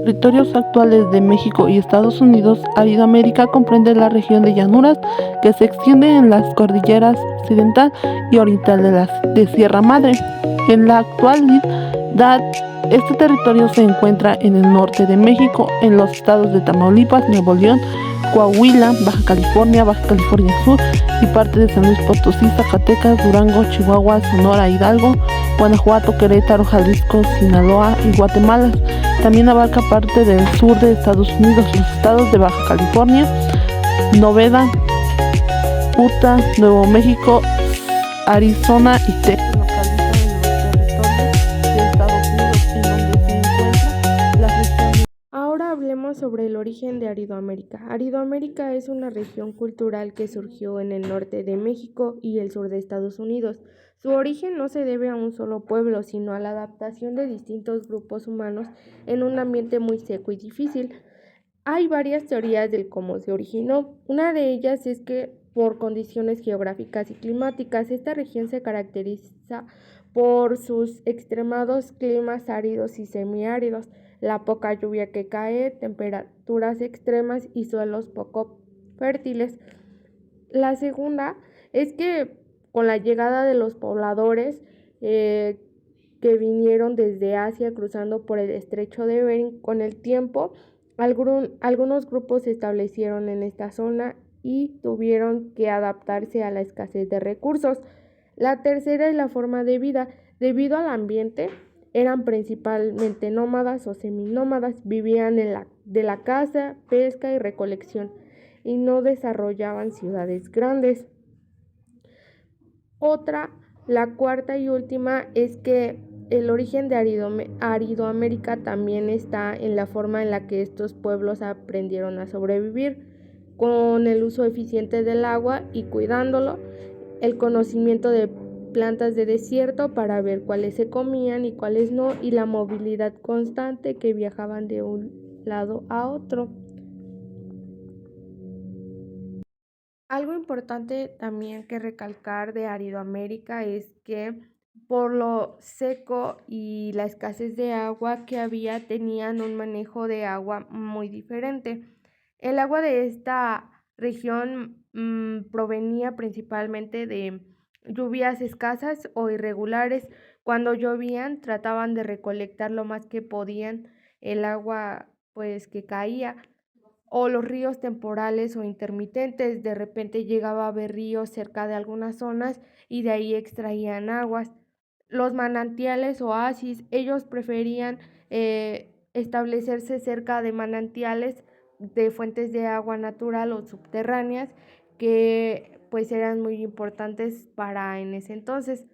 territorios actuales de México y Estados Unidos, Aridoamérica comprende la región de llanuras que se extiende en las cordilleras occidental y oriental de Sierra Madre. En la actualidad, este territorio se encuentra en el norte de México, en los estados de Tamaulipas, Nuevo León, Coahuila, Baja California Sur y parte de San Luis Potosí, Zacatecas, Durango, Chihuahua, Sonora, Hidalgo, Guanajuato, Querétaro, Jalisco, Sinaloa y Guatemala. También abarca parte del sur de Estados Unidos, los estados de Baja California, Nevada, Utah, Nuevo México, Arizona y Texas. Ahora hablemos sobre el origen de Aridoamérica. Aridoamérica es una región cultural que surgió en el norte de México y el sur de Estados Unidos. Su origen no se debe a un solo pueblo, sino a la adaptación de distintos grupos humanos en un ambiente muy seco y difícil. Hay varias teorías del cómo se originó. Una de ellas es que por condiciones geográficas y climáticas, esta región se caracteriza por sus extremados climas áridos y semiáridos, la poca lluvia que cae, temperaturas extremas y suelos poco fértiles. La segunda es que con la llegada de los pobladores que vinieron desde Asia cruzando por el estrecho de Bering, con el tiempo algunos grupos se establecieron en esta zona y tuvieron que adaptarse a la escasez de recursos. La tercera es la forma de vida. Debido al ambiente, eran principalmente nómadas o seminómadas, vivían de la caza, pesca y recolección y no desarrollaban ciudades grandes. La cuarta y última, es que el origen de Aridoamérica también está en la forma en la que estos pueblos aprendieron a sobrevivir, con el uso eficiente del agua y cuidándolo, el conocimiento de plantas de desierto para ver cuáles se comían y cuáles no, y la movilidad constante que viajaban de un lado a otro. Algo importante también que recalcar de Aridoamérica es que por lo seco y la escasez de agua que había, tenían un manejo de agua muy diferente. El agua de esta región provenía principalmente de lluvias escasas o irregulares. Cuando llovían, trataban de recolectar lo más que podían el agua pues que caía, o los ríos temporales o intermitentes. De repente llegaba a haber ríos cerca de algunas zonas y de ahí extraían aguas. Los manantiales o oasis, ellos preferían establecerse cerca de manantiales, de fuentes de agua natural o subterráneas, que pues eran muy importantes para en ese entonces.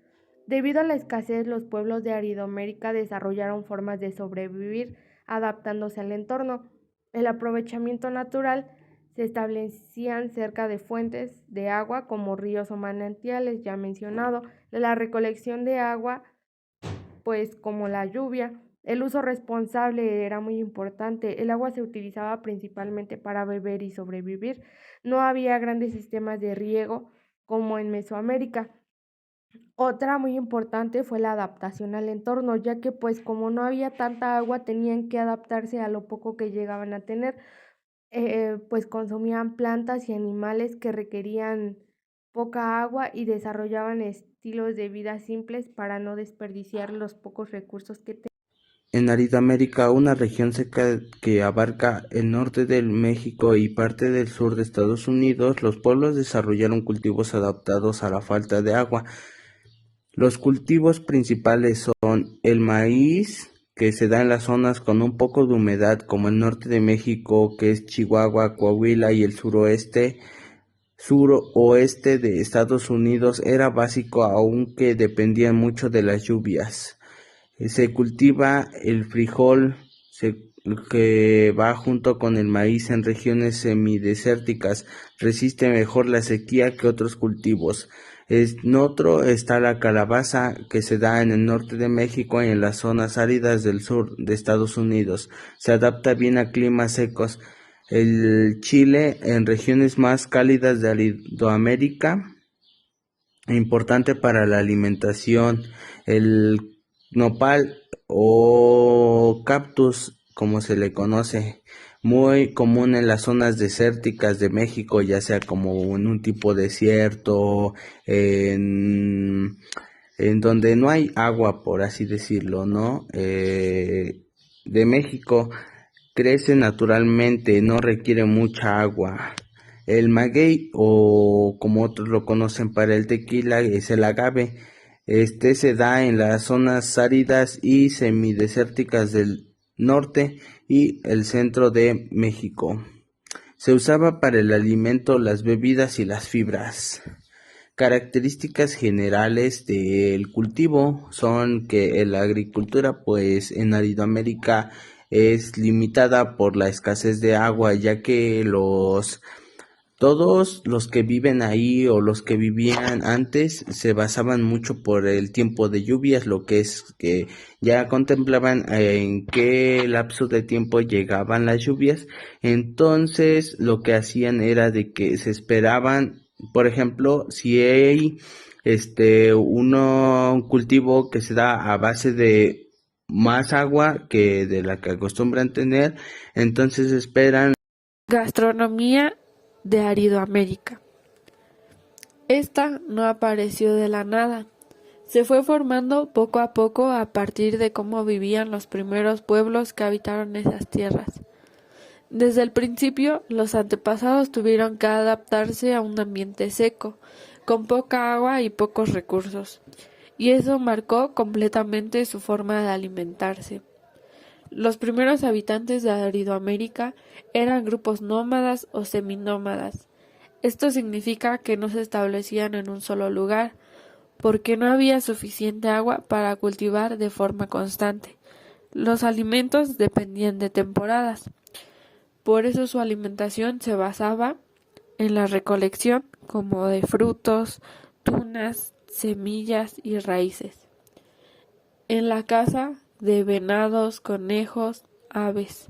Debido a la escasez, los pueblos de Aridoamérica desarrollaron formas de sobrevivir adaptándose al entorno. El aprovechamiento natural: se establecían cerca de fuentes de agua como ríos o manantiales, ya mencionado. La recolección de agua, pues como la lluvia. El uso responsable era muy importante. El agua se utilizaba principalmente para beber y sobrevivir. No había grandes sistemas de riego como en Mesoamérica. Otra muy importante fue la adaptación al entorno, ya que pues como no había tanta agua, tenían que adaptarse a lo poco que llegaban a tener. Pues consumían plantas y animales que requerían poca agua y desarrollaban estilos de vida simples para no desperdiciar los pocos recursos que tenían. En Aridoamérica, una región seca que abarca el norte de México y parte del sur de Estados Unidos, los pueblos desarrollaron cultivos adaptados a la falta de agua. Los cultivos principales son el maíz, que se da en las zonas con un poco de humedad, como el norte de México, que es Chihuahua, Coahuila, y el suroeste de Estados Unidos era básico, aunque dependían mucho de las lluvias. Se cultiva el frijol, que va junto con el maíz en regiones semidesérticas, resiste mejor la sequía que otros cultivos. En otro está la calabaza, que se da en el norte de México y en las zonas áridas del sur de Estados Unidos. Se adapta bien a climas secos. El chile en regiones más cálidas de Aridoamérica, importante para la alimentación. El nopal o cactus como se le conoce, muy común en las zonas desérticas de México, ya sea como en un tipo desierto, en, en donde no hay agua, por así decirlo, ¿no? De México crece naturalmente, no requiere mucha agua. El maguey, o como otros lo conocen para el tequila, es el agave. Este se da en las zonas áridas y semidesérticas del norte y el centro de México. Se usaba para el alimento, las bebidas y las fibras. Características generales del cultivo son que la agricultura pues en Aridoamérica es limitada por la escasez de agua, ya que todos los que viven ahí o los que vivían antes se basaban mucho por el tiempo de lluvias, lo que es que ya contemplaban en qué lapso de tiempo llegaban las lluvias. Entonces lo que hacían era de que se esperaban, por ejemplo, si hay un cultivo que se da a base de más agua que de la que acostumbran tener, entonces esperan. Gastronomía de Aridoamérica. Esta no apareció de la nada. Se fue formando poco a poco a partir de cómo vivían los primeros pueblos que habitaron esas tierras. Desde el principio, los antepasados tuvieron que adaptarse a un ambiente seco, con poca agua y pocos recursos, y eso marcó completamente su forma de alimentarse. Los primeros habitantes de Aridoamérica eran grupos nómadas o seminómadas. Esto significa que no se establecían en un solo lugar, porque no había suficiente agua para cultivar de forma constante. Los alimentos dependían de temporadas. Por eso su alimentación se basaba en la recolección como de frutos, tunas, semillas y raíces. En la caza de venados, conejos, aves.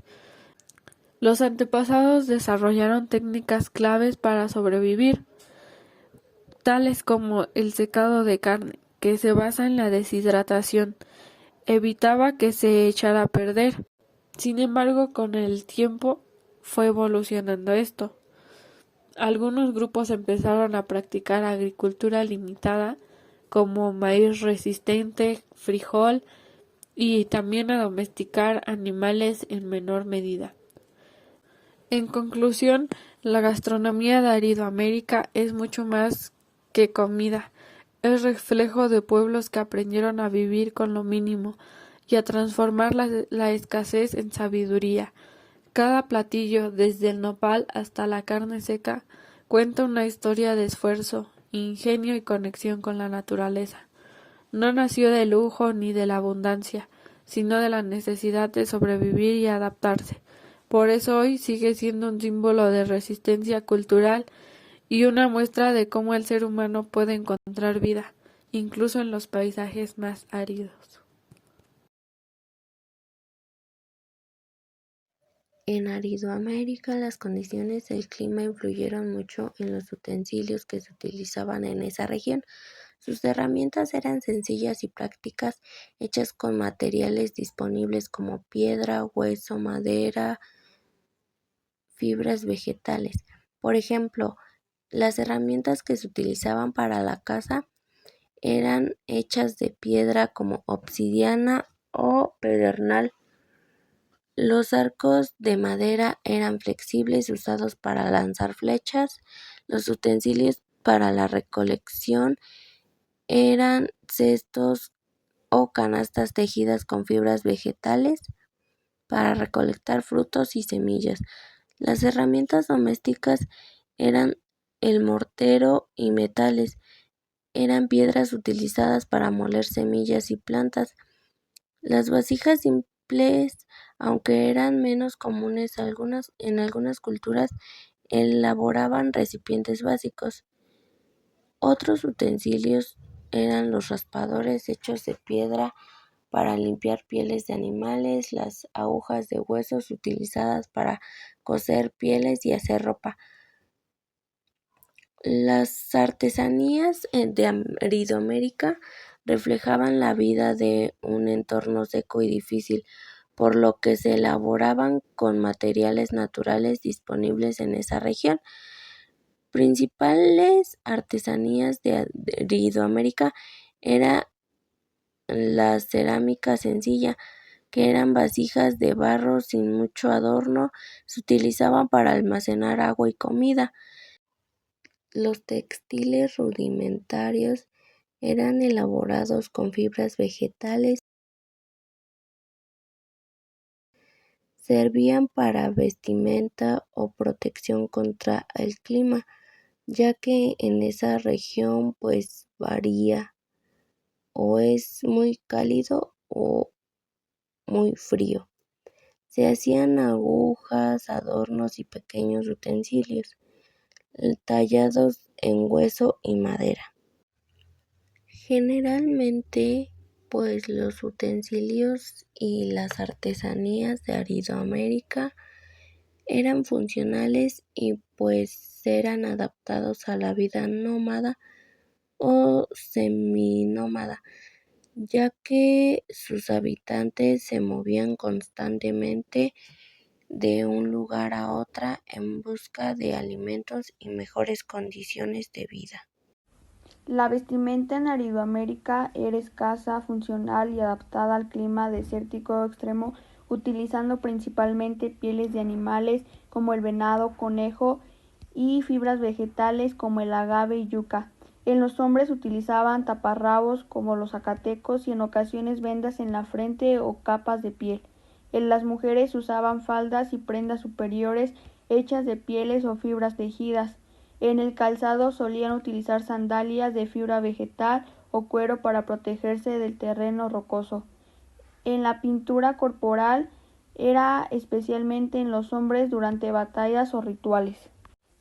Los antepasados desarrollaron técnicas claves para sobrevivir, tales como el secado de carne, que se basa en la deshidratación, evitaba que se echara a perder. Sin embargo, con el tiempo fue evolucionando esto. Algunos grupos empezaron a practicar agricultura limitada, como maíz resistente, frijol, y también a domesticar animales en menor medida. En conclusión, la gastronomía de Aridoamérica es mucho más que comida, es reflejo de pueblos que aprendieron a vivir con lo mínimo y a transformar la escasez en sabiduría. Cada platillo, desde el nopal hasta la carne seca, cuenta una historia de esfuerzo, ingenio y conexión con la naturaleza. No nació de lujo ni de la abundancia, sino de la necesidad de sobrevivir y adaptarse. Por eso hoy sigue siendo un símbolo de resistencia cultural y una muestra de cómo el ser humano puede encontrar vida, incluso en los paisajes más áridos. En Aridoamérica, las condiciones del clima influyeron mucho en los utensilios que se utilizaban en esa región. Sus herramientas eran sencillas y prácticas, hechas con materiales disponibles como piedra, hueso, madera, fibras vegetales. Por ejemplo, las herramientas que se utilizaban para la caza eran hechas de piedra como obsidiana o pedernal. Los arcos de madera eran flexibles, usados para lanzar flechas. Los utensilios para la recolección eran cestos o canastas tejidas con fibras vegetales para recolectar frutos y semillas. Las herramientas domésticas eran el mortero y metales. Eran piedras utilizadas para moler semillas y plantas. Las vasijas simples, aunque eran menos comunes en algunas culturas, elaboraban recipientes básicos. Otros utensilios eran los raspadores hechos de piedra para limpiar pieles de animales, las agujas de huesos utilizadas para coser pieles y hacer ropa. Las artesanías de Aridoamérica reflejaban la vida de un entorno seco y difícil. por lo que se elaboraban con materiales naturales disponibles en esa región. Principales artesanías de Aridoamérica era la cerámica sencilla, que eran vasijas de barro sin mucho adorno, se utilizaban para almacenar agua y comida. Los textiles rudimentarios eran elaborados con fibras vegetales, servían para vestimenta o protección contra el clima, ya que en esa región pues varía, o es muy cálido o muy frío. Se hacían agujas, adornos y pequeños utensilios tallados en hueso y madera. Generalmente, pues los utensilios y las artesanías de Aridoamérica eran funcionales y pues eran adaptados a la vida nómada o seminómada, ya que sus habitantes se movían constantemente de un lugar a otra en busca de alimentos y mejores condiciones de vida. La vestimenta en Aridoamérica era escasa, funcional y adaptada al clima desértico extremo, utilizando principalmente pieles de animales como el venado, conejo y fibras vegetales como el agave y yuca. En los hombres utilizaban taparrabos como los zacatecos y en ocasiones vendas en la frente o capas de piel. En las mujeres usaban faldas y prendas superiores hechas de pieles o fibras tejidas. En el calzado solían utilizar sandalias de fibra vegetal o cuero para protegerse del terreno rocoso. En la pintura corporal era especialmente en los hombres durante batallas o rituales.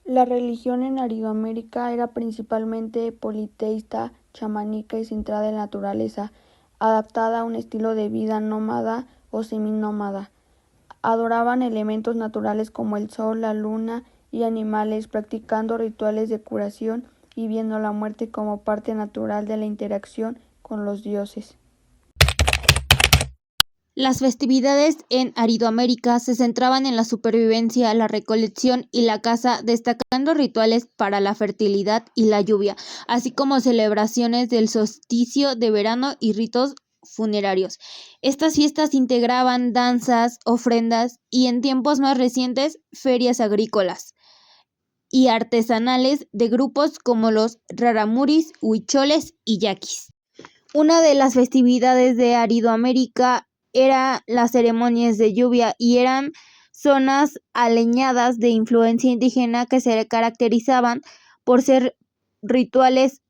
La religión en Aridoamérica era principalmente politeísta, chamánica y centrada en la naturaleza, adaptada a un estilo de vida nómada o seminómada. Adoraban elementos naturales como el sol, la luna y animales, practicando rituales de curación y viendo la muerte como parte natural de la interacción con los dioses. Las festividades en Aridoamérica se centraban en la supervivencia, la recolección y la caza, destacando rituales para la fertilidad y la lluvia, así como celebraciones del solsticio de verano y ritos funerarios. Estas fiestas integraban danzas, ofrendas y, en tiempos más recientes, ferias agrícolas y artesanales de grupos como los raramuris, huicholes y yaquis. Una de las festividades de Aridoamérica era las ceremonias de lluvia y eran zonas aleñadas de influencia indígena que se caracterizaban por ser rituales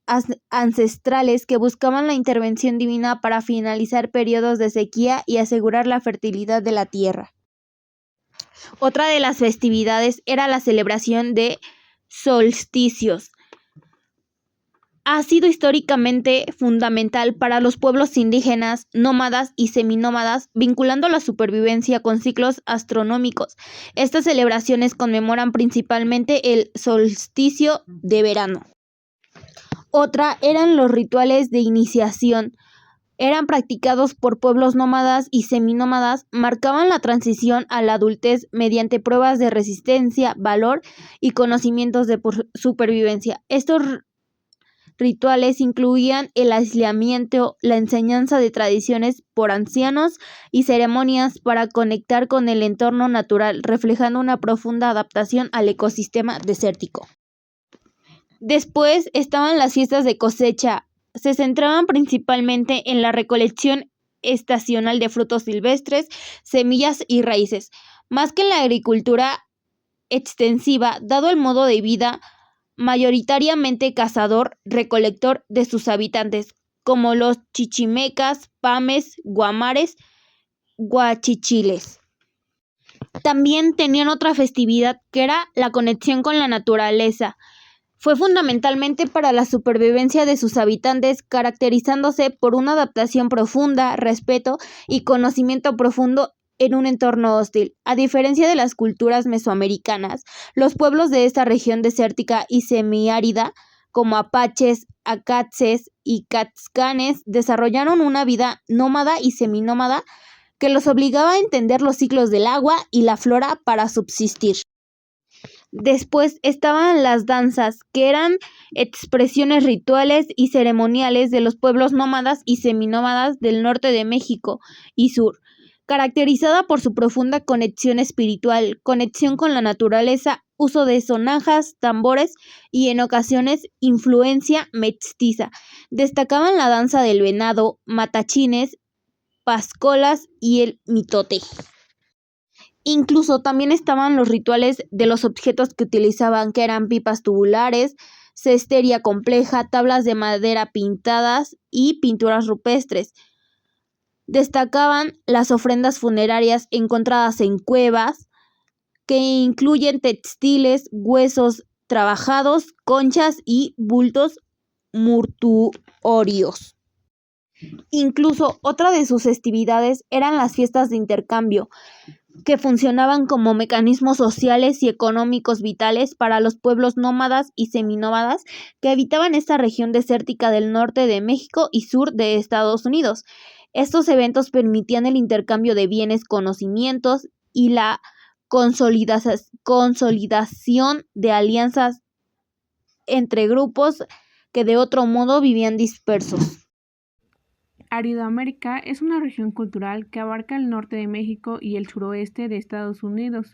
ancestrales que buscaban la intervención divina para finalizar periodos de sequía y asegurar la fertilidad de la tierra. Otra de las festividades era la celebración de solsticios. Ha sido históricamente fundamental para los pueblos indígenas, nómadas y seminómadas, vinculando la supervivencia con ciclos astronómicos. Estas celebraciones conmemoran principalmente el solsticio de verano. Otra eran los rituales de iniciación. Eran practicados por pueblos nómadas y seminómadas, marcaban la transición a la adultez mediante pruebas de resistencia, valor y conocimientos de supervivencia. Estos rituales incluían el aislamiento, la enseñanza de tradiciones por ancianos y ceremonias para conectar con el entorno natural, reflejando una profunda adaptación al ecosistema desértico. Después estaban las fiestas de cosecha. Se centraban principalmente en la recolección estacional de frutos silvestres, semillas y raíces, más que en la agricultura extensiva, dado el modo de vida mayoritariamente cazador-recolector de sus habitantes, como los chichimecas, pames, guamares, guachichiles. También tenían otra festividad que era la conexión con la naturaleza. Fue fundamentalmente para la supervivencia de sus habitantes, caracterizándose por una adaptación profunda, respeto y conocimiento profundo en un entorno hostil. A diferencia de las culturas mesoamericanas, los pueblos de esta región desértica y semiárida, como apaches, acatces y catzcanes, desarrollaron una vida nómada y seminómada que los obligaba a entender los ciclos del agua y la flora para subsistir. Después estaban las danzas, que eran expresiones rituales y ceremoniales de los pueblos nómadas y seminómadas del norte de México y sur, caracterizada por su profunda conexión espiritual, conexión con la naturaleza, uso de sonajas, tambores y en ocasiones influencia mestiza. Destacaban la danza del venado, matachines, pascolas y el mitote. Incluso también estaban los rituales de los objetos que utilizaban, que eran pipas tubulares, cestería compleja, tablas de madera pintadas y pinturas rupestres. Destacaban las ofrendas funerarias encontradas en cuevas, que incluyen textiles, huesos trabajados, conchas y bultos mortuorios. Incluso otra de sus festividades eran las fiestas de intercambio, que funcionaban como mecanismos sociales y económicos vitales para los pueblos nómadas y seminómadas que habitaban esta región desértica del norte de México y sur de Estados Unidos. Estos eventos permitían el intercambio de bienes, conocimientos y la consolidación de alianzas entre grupos que de otro modo vivían dispersos. Aridoamérica es una región cultural que abarca el norte de México y el suroeste de Estados Unidos.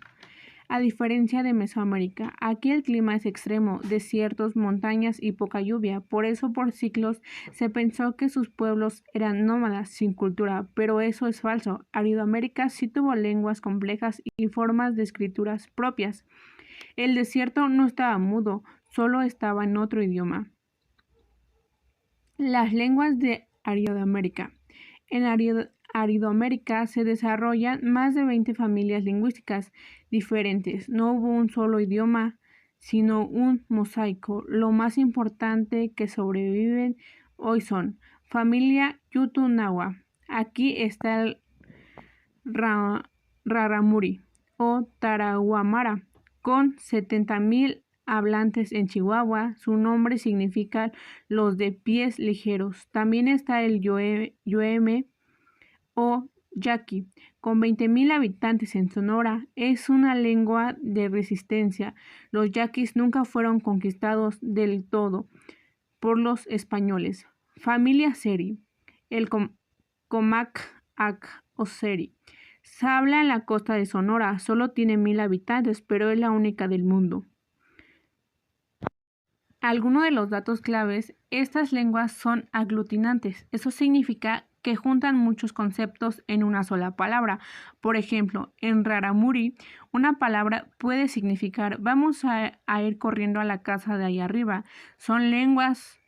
A diferencia de Mesoamérica, aquí el clima es extremo, desiertos, montañas y poca lluvia. Por eso por siglos se pensó que sus pueblos eran nómadas, sin cultura, pero eso es falso. Aridoamérica sí tuvo lenguas complejas y formas de escrituras propias. El desierto no estaba mudo, solo estaba en otro idioma. Las lenguas de Aridoamérica. En Aridoamérica se desarrollan más de 20 familias lingüísticas diferentes. No hubo un solo idioma, sino un mosaico. Lo más importante que sobreviven hoy son familia Yutu-Nahua. Aquí está el Rarámuri o Tarahuamara, con 70,000 hablantes en Chihuahua. Su nombre significa los de pies ligeros. También está el Yoeme o Yaqui, con 20,000 habitantes en Sonora. Es una lengua de resistencia. Los yaquis nunca fueron conquistados del todo por los españoles. Familia Seri, el Comac-Ac o Seri. Se habla en la costa de Sonora, solo tiene 1,000 habitantes, pero es la única del mundo. Algunos de los datos claves: estas lenguas son aglutinantes. Eso significa que juntan muchos conceptos en una sola palabra. Por ejemplo, en Rarámuri, una palabra puede significar vamos a ir corriendo a la casa de ahí arriba. Son lenguas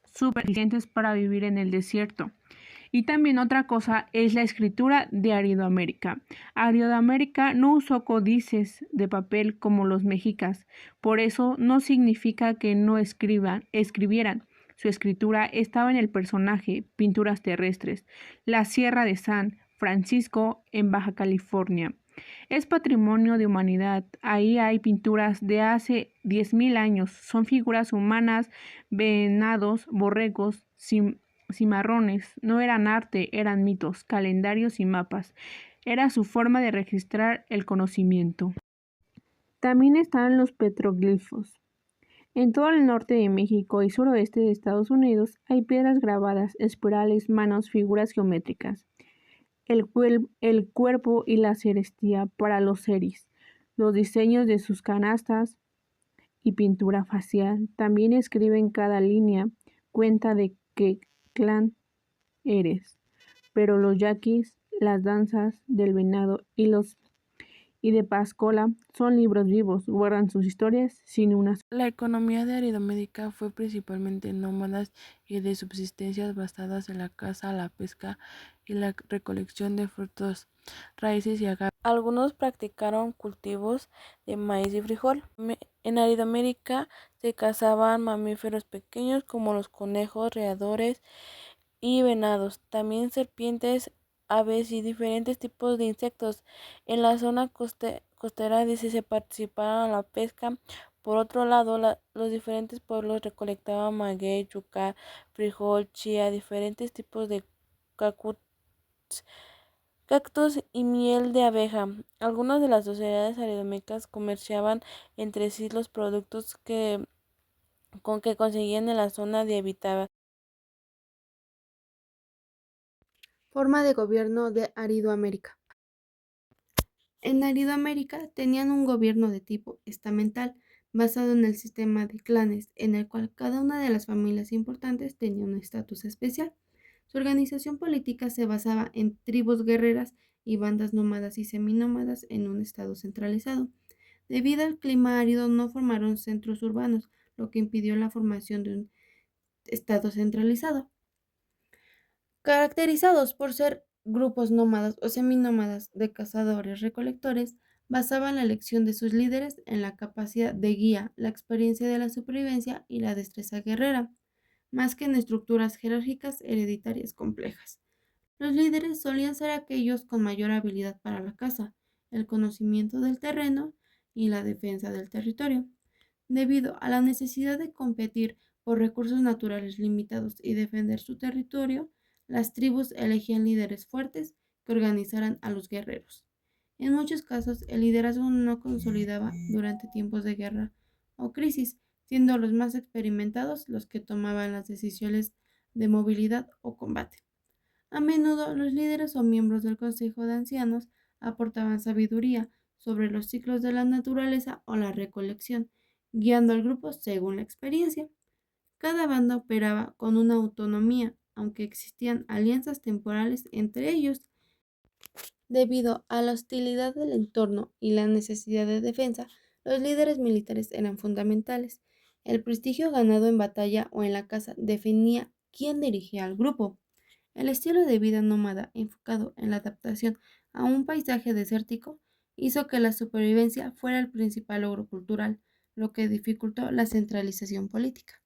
súper eficientes para vivir en el desierto. Y también otra cosa es la escritura de Aridoamérica. Aridoamérica no usó códices de papel como los mexicas, por eso no significa que no escribieran. Su escritura estaba en el personaje, pinturas terrestres. La Sierra de San Francisco en Baja California. Es patrimonio de humanidad. Ahí hay pinturas de hace 10,000 años. Son figuras humanas, venados, borregos, cimarrones. No eran arte, eran mitos, calendarios y mapas. Era su forma de registrar el conocimiento. También están los petroglifos. En todo el norte de México y suroeste de Estados Unidos hay piedras grabadas, espirales, manos, figuras geométricas. El cuerpo y la celestía para los seris, los diseños de sus canastas y pintura facial. También escriben cada línea, cuenta de qué clan eres. Pero los yaquis, las danzas del venado y de Pascola son libros vivos, guardan sus historias sin una. La economía de Aridoamérica fue principalmente nómadas y de subsistencias basadas en la caza, la pesca y la recolección de frutos, raíces y agaves. Algunos practicaron cultivos de maíz y frijol. En Aridoamérica se cazaban mamíferos pequeños como los conejos, roedores y venados, también serpientes, aves y diferentes tipos de insectos. En la zona costera se participaba en la pesca. Por otro lado, los diferentes pueblos recolectaban maguey, yuca, frijol, chía, diferentes tipos de cacuts Cactus y miel de abeja. Algunas de las sociedades aridomecas comerciaban entre sí los productos con que conseguían en la zona de habitada. Forma de gobierno de Aridoamérica. En Aridoamérica tenían un gobierno de tipo estamental, basado en el sistema de clanes, en el cual cada una de las familias importantes tenía un estatus especial. Su organización política se basaba en tribus guerreras y bandas nómadas y seminómadas en un estado centralizado. Debido al clima árido no formaron centros urbanos, lo que impidió la formación de un estado centralizado. Caracterizados por ser grupos nómadas o seminómadas de cazadores-recolectores, basaban la elección de sus líderes en la capacidad de guía, la experiencia de la supervivencia y la destreza guerrera, más que en estructuras jerárquicas hereditarias complejas. Los líderes solían ser aquellos con mayor habilidad para la caza, el conocimiento del terreno y la defensa del territorio. Debido a la necesidad de competir por recursos naturales limitados y defender su territorio, las tribus elegían líderes fuertes que organizaran a los guerreros. En muchos casos, el liderazgo no consolidaba durante tiempos de guerra o crisis, siendo los más experimentados los que tomaban las decisiones de movilidad o combate. A menudo, los líderes o miembros del Consejo de Ancianos aportaban sabiduría sobre los ciclos de la naturaleza o la recolección, guiando al grupo según la experiencia. Cada banda operaba con una autonomía, aunque existían alianzas temporales entre ellos. Debido a la hostilidad del entorno y la necesidad de defensa, los líderes militares eran fundamentales. El prestigio ganado en batalla o en la caza definía quién dirigía al grupo. El estilo de vida nómada enfocado en la adaptación a un paisaje desértico hizo que la supervivencia fuera el principal logro cultural, lo que dificultó la centralización política.